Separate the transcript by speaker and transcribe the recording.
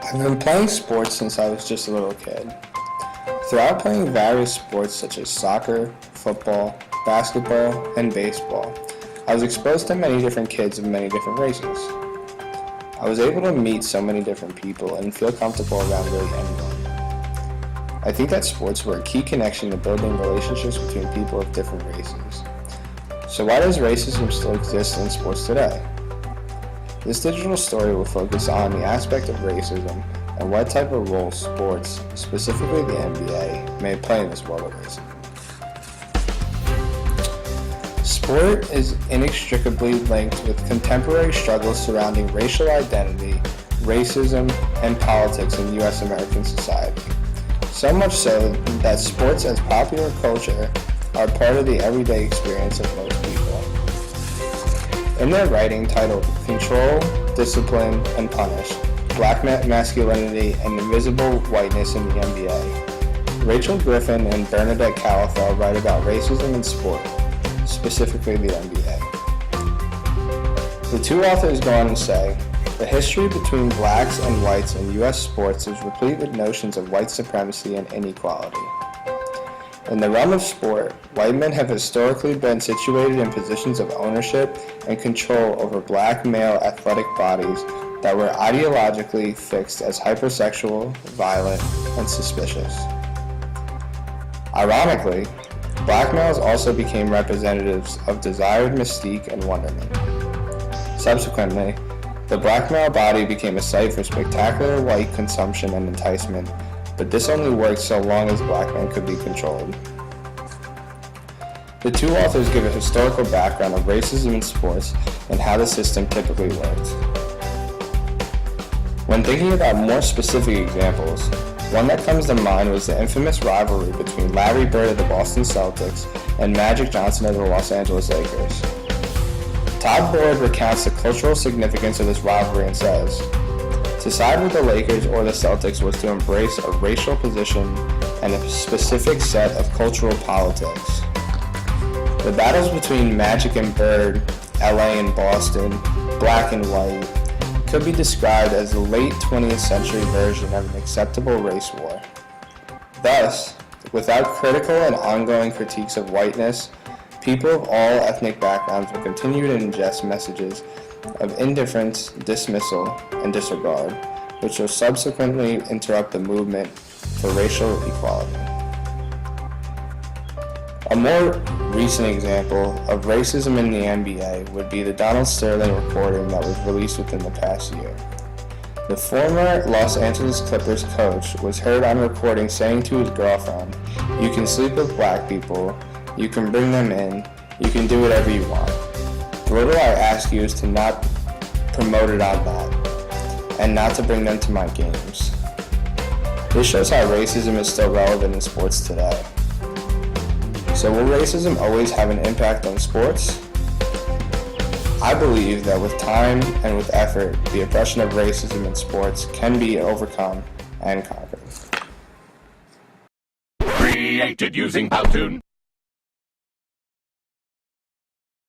Speaker 1: I've been playing sports since I was just a little kid. Throughout playing various sports such as soccer, football, basketball, and baseball, I was exposed to many different kids of many different races. I was able to meet so many different people and feel comfortable around really anyone. I think that sports were a key connection to building relationships between people of different races. So why does racism still exist in sports today? This digital story will focus on the aspect of racism and what type of role sports, specifically the NBA, may play in this world of racism. Sport is inextricably linked with contemporary struggles surrounding racial identity, racism, and politics in U.S. American society. So much so that sports as popular culture are part of the everyday experience of most people. In their writing titled Control, Discipline, and Punish, Black Masculinity and Invisible Whiteness in the NBA, Rachel Griffin and Bernadette Calafell write about racism in sport, specifically the NBA. The two authors go on to say, the history between blacks and whites in U.S. sports is replete with notions of white supremacy and inequality. In the realm of sport, white men have historically been situated in positions of ownership and control over black male athletic bodies that were ideologically fixed as hypersexual, violent, and suspicious. Ironically, black males also became representatives of desired mystique and wonderment. Subsequently, the black male body became a site for spectacular white consumption and enticement, but this only worked so long as black men could be controlled. The two authors give a historical background of racism in sports and how the system typically worked. When thinking about more specific examples, one that comes to mind was the infamous rivalry between Larry Bird of the Boston Celtics and Magic Johnson of the Los Angeles Lakers. Todd Boyd recounts the cultural significance of this rivalry and says, to side with the Lakers or the Celtics was to embrace a racial position and a specific set of cultural politics. The battles between Magic and Bird, LA and Boston, black and white, could be described as the late 20th century version of an acceptable race war. Thus, without critical and ongoing critiques of whiteness, people of all ethnic backgrounds will continue to ingest messages of indifference, dismissal, and disregard, which will subsequently interrupt the movement for racial equality. A more recent example of racism in the NBA would be the Donald Sterling recording that was released within the past year. The former Los Angeles Clippers coach was heard on recording saying to his girlfriend, "You can sleep with black people, you can bring them in, you can do whatever you want. The little I ask you is to not promote it on that, and not to bring them to my games." This shows how racism is still relevant in sports today. So will racism always have an impact on sports? I believe that with time and with effort, the oppression of racism in sports can be overcome and conquered.
Speaker 2: Created using Powtoon.